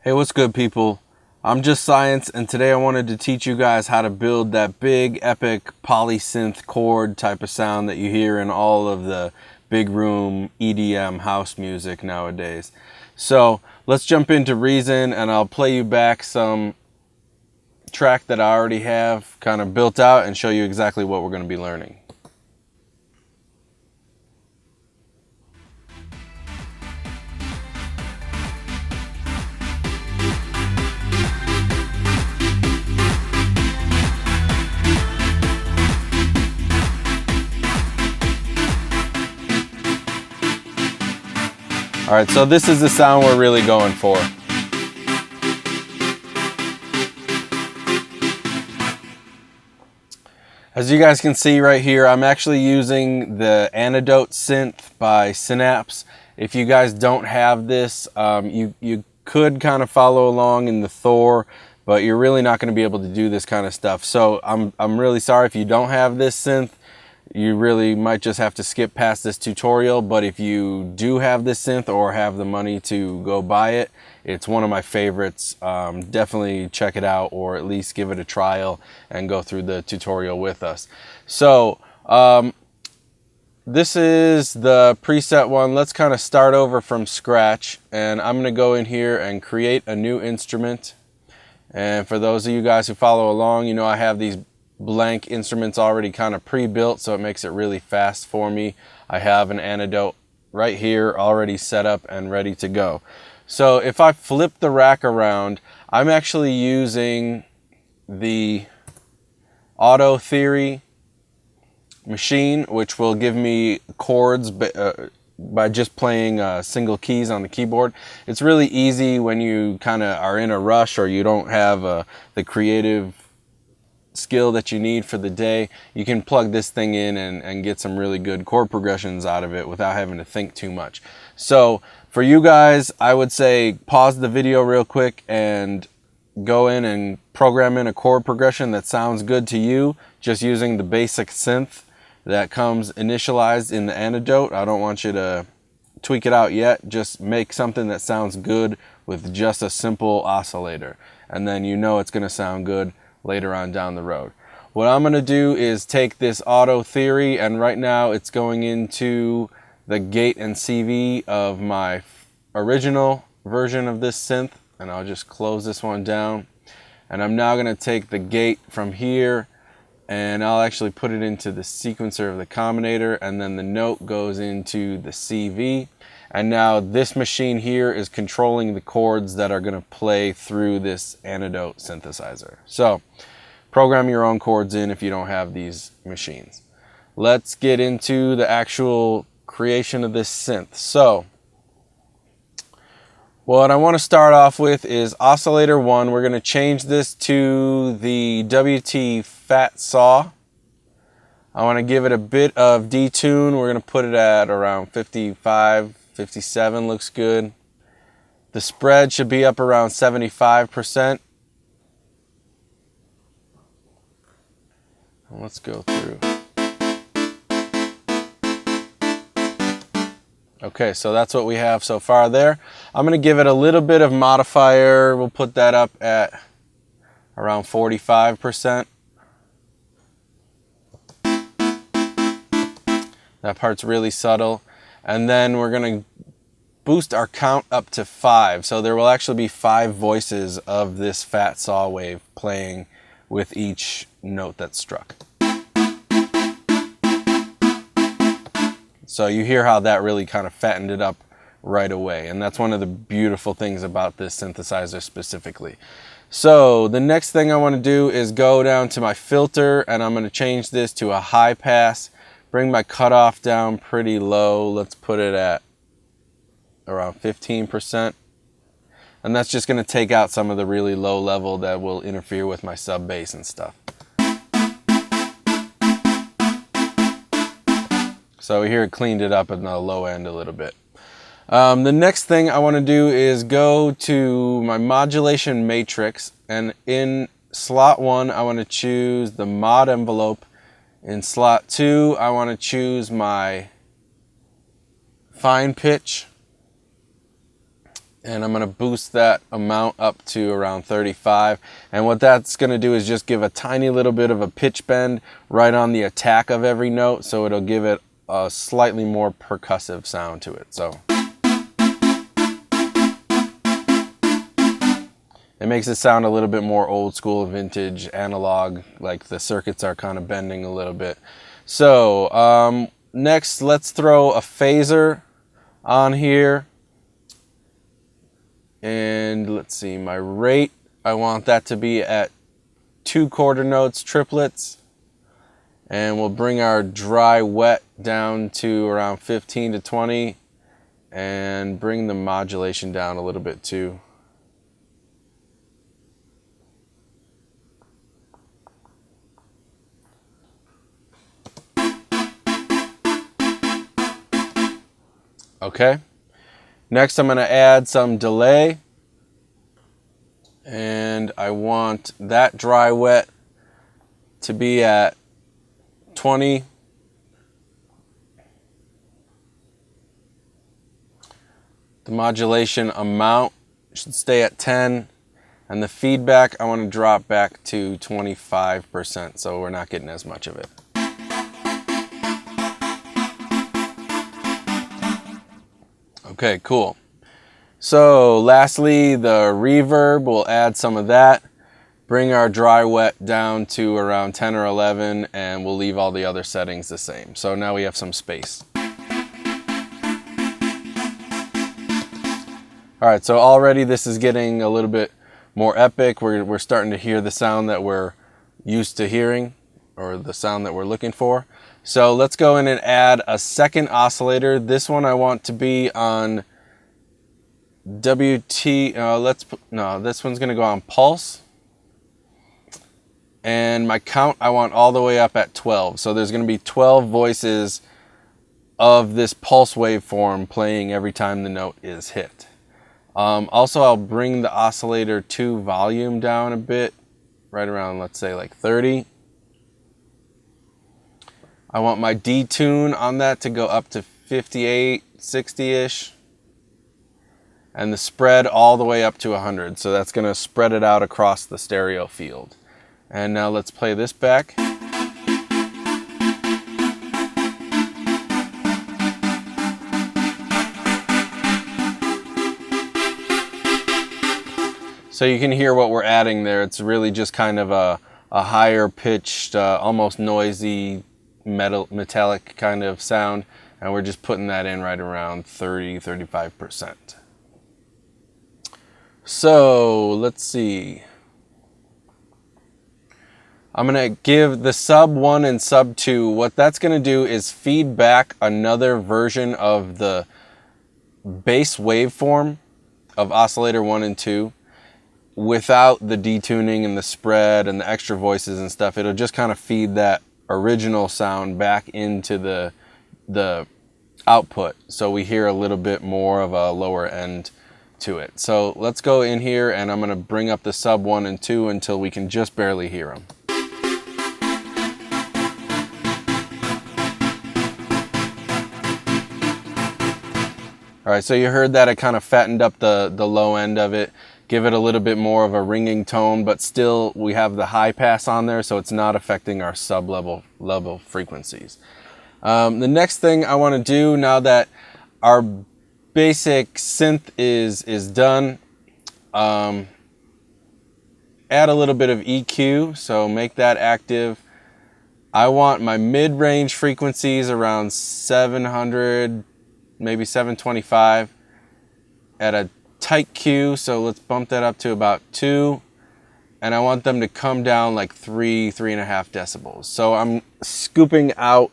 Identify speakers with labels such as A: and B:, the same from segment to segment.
A: Hey, what's good, people? I'm Just Science, and today I wanted to teach you guys how to build that big, epic polysynth chord type of sound that you hear in all of the big room EDM house music nowadays. So let's jump into Reason, and I'll play you back some track that I already have kind of built out and show you exactly what we're going to be learning. All right, so this is the sound we're really going for. As you guys can see right here, I'm actually using the Antidote synth by Synapse. If you guys don't have this, you could kind of follow along in the Thor, but you're really not going to be able to do this kind of stuff. So I'm really sorry if you don't have this synth. You really might just have to skip past this tutorial, but if you do have this synth or have the money to go buy it, it's one of my favorites. Definitely check it out, or at least give it a trial and go through the tutorial with us. So this is the preset one. Let's kind of start over from scratch, and I'm going to go in here and create a new instrument. And for those of you guys who follow along, you know I have these blank instruments already kind of pre-built, so it makes it really fast for me. I have an Antidote right here already set up and ready to go. So if I flip the rack around, I'm actually using the Auto Theory machine, which will give me chords by just playing single keys on the keyboard. It's really easy when you kind of are in a rush or you don't have the creative skill that you need for the day. You can plug this thing in and get some really good chord progressions out of it without having to think too much. So for you guys, I would say pause the video real quick and go in and program in a chord progression that sounds good to you, just using the basic synth that comes initialized in the Antidote. I don't want you to tweak it out yet. Just make something that sounds good with just a simple oscillator, and then you know it's going to sound good later on down the road. What I'm going to do is take this Auto Theory, and right now it's going into the gate and CV of my original version of this synth, and I'll just close this one down. And I'm now going to take the gate from here, and I'll actually put it into the sequencer of the combinator, and then the note goes into the CV. And now this machine here is controlling the chords that are going to play through this Antidote synthesizer. So program your own chords in if you don't have these machines. Let's get into the actual creation of this synth. So what I want to start off with is oscillator 1. We're going to change this to the WT Fat Saw. I want to give it a bit of detune. We're going to put it at around 55, 57 looks good. The spread should be up around 75%. Let's go through. Okay, so that's what we have so far there. I'm going to give it a little bit of modifier. We'll put that up at around 45%. That part's really subtle. And then we're going to boost our count up to 5. So there will actually be 5 voices of this fat saw wave playing with each note that's struck. So you hear how that really kind of fattened it up right away. And that's one of the beautiful things about this synthesizer specifically. So the next thing I want to do is go down to my filter, and I'm going to change this to a high pass. Bring my cutoff down pretty low. Let's put it at around 15%. And that's just going to take out some of the really low level that will interfere with my sub bass and stuff. So here it cleaned it up in the low end a little bit. The next thing I want to do is go to my modulation matrix, and in slot 1 I want to choose the mod envelope. In slot 2, I want to choose my fine pitch. And I'm going to boost that amount up to around 35. And what that's going to do is just give a tiny little bit of a pitch bend right on the attack of every note, so it'll give it a slightly more percussive sound to it. So it makes it sound a little bit more old school, vintage, analog, like the circuits are kind of bending a little bit. So next, let's throw a phaser on here. And let's see, my rate, I want that to be at 2 quarter notes, triplets. And we'll bring our dry wet down to around 15 to 20 and bring the modulation down a little bit too. Okay. Next, I'm going to add some delay, and I want that dry wet to be at 20. The modulation amount should stay at 10, and the feedback I want to drop back to 25%, so we're not getting as much of it. Okay, cool. So lastly, the reverb, we'll add some of that. Bring our dry wet down to around 10 or 11, and we'll leave all the other settings the same. So now we have some space. All right, so already this is getting a little bit more epic. We're starting to hear the sound that we're used to hearing, or the sound that we're looking for. So let's go in and add a second oscillator. This one I want to be on WT, this one's gonna go on pulse. And my count I want all the way up at 12. So there's gonna be 12 voices of this pulse waveform playing every time the note is hit. Also, I'll bring the oscillator 2 volume down a bit, right around, let's say, like 30. I want my detune on that to go up to 58, 60-ish. And the spread all the way up to 100. So that's going to spread it out across the stereo field. And now let's play this back. So you can hear what we're adding there. It's really just kind of a higher pitched, almost noisy, metallic kind of sound. And we're just putting that in right around 30-35%. So let's see. I'm going to give the sub 1 and sub 2. What that's going to do is feed back another version of the bass waveform of oscillator 1 and 2 without the detuning and the spread and the extra voices and stuff. It'll just kind of feed that original sound back into the output, so we hear a little bit more of a lower end to it. So let's go in here, and I'm going to bring up the sub 1 and 2 until we can just barely hear them. All right, so you heard that I kind of fattened up the low end of it, give it a little bit more of a ringing tone, but still we have the high pass on there, so it's not affecting our sub level frequencies. The next thing I want to do, now that our basic synth is done, add a little bit of EQ, so make that active. I want my mid-range frequencies around 700, maybe 725 at a tight Q, so let's bump that up to about 2, and I want them to come down like 3.5 decibels. So I'm scooping out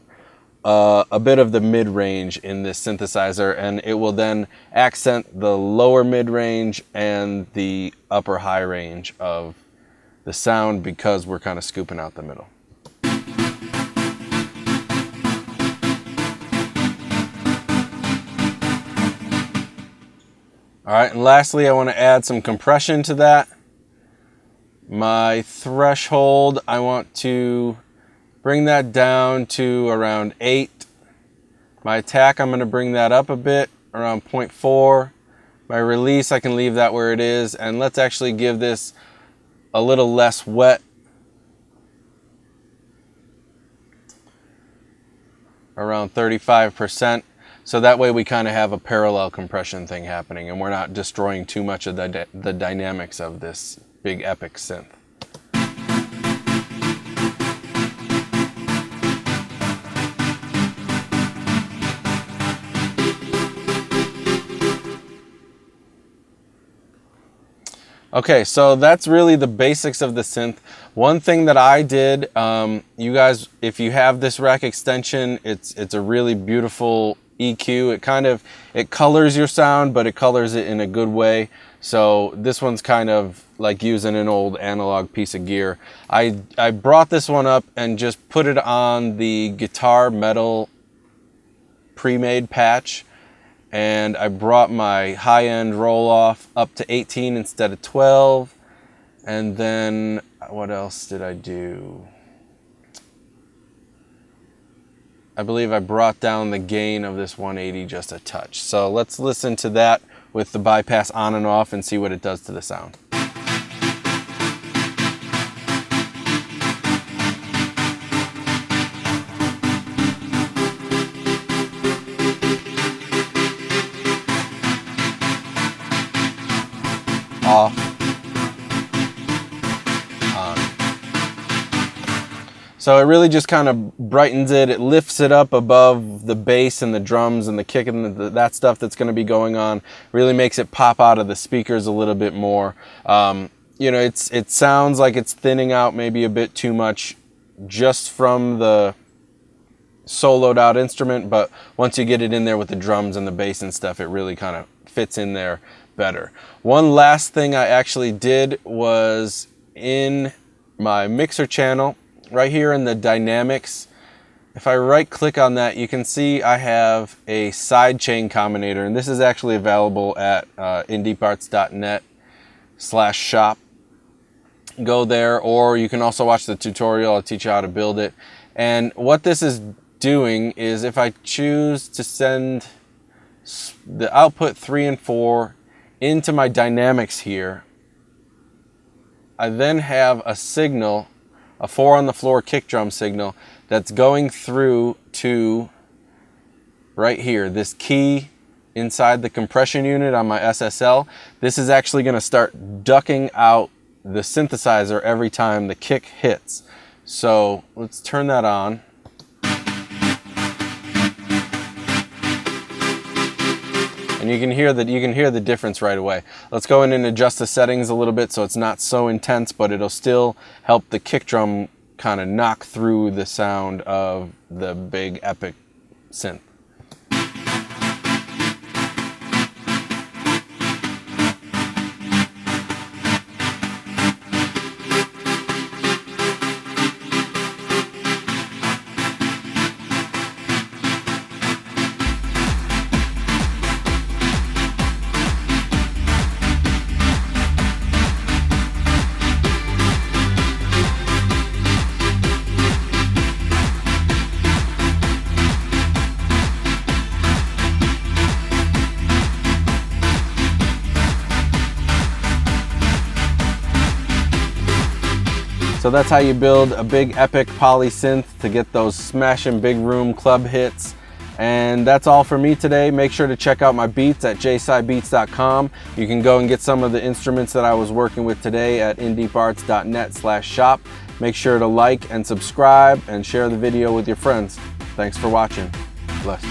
A: a bit of the mid-range in this synthesizer, and it will then accent the lower mid-range and the upper high range of the sound, because we're kind of scooping out the middle. All right, and lastly, I want to add some compression to that. My threshold, I want to bring that down to around 8. My attack, I'm going to bring that up a bit, around 0.4. My release, I can leave that where it is, and let's actually give this a little less wet. Around 35%. So that way we kind of have a parallel compression thing happening and we're not destroying too much of the dynamics of this big epic synth. Okay, so that's really the basics of the synth. One thing that I did, you guys, if you have this rack extension, it's a really beautiful EQ. It colors your sound, but it colors it in a good way. So this one's kind of like using an old analog piece of gear. I brought this one up and just put it on the guitar metal pre-made patch. And I brought my high-end roll-off up to 18 instead of 12. And then what else did I do? I believe I brought down the gain of this 180 just a touch. So let's listen to that with the bypass on and off and see what it does to the sound. Off, on. So it really just kind of brightens it. It lifts it up above the bass and the drums and the kick and that stuff that's going to be going on. Really makes it pop out of the speakers a little bit more. You know, it sounds like it's thinning out maybe a bit too much just from the soloed out instrument, but once you get it in there with the drums and the bass and stuff, it really kind of fits in there better. One last thing I actually did was in my mixer channel, right here in the dynamics, if I right click on that, you can see I have a sidechain combinator, and this is actually available at indeeparts.net/shop. Go there, or you can also watch the tutorial. I'll teach you how to build it. And what this is doing is if I choose to send the output 3 and 4 into my dynamics here, I then have a signal, a 4 on the floor kick drum signal that's going through to right here, this key inside the compression unit on my SSL. This is actually going to start ducking out the synthesizer every time the kick hits. So let's turn that on. And you can hear the difference right away. Let's go in and adjust the settings a little bit so it's not so intense, but it'll still help the kick drum kind of knock through the sound of the big epic synth. So that's how you build a big epic poly synth to get those smashing big room club hits. And that's all for me today. Make sure to check out my beats at jscibeats.com. You can go and get some of the instruments that I was working with today at indeeparts.net/shop. Make sure to like and subscribe and share the video with your friends. Thanks for watching. Bless.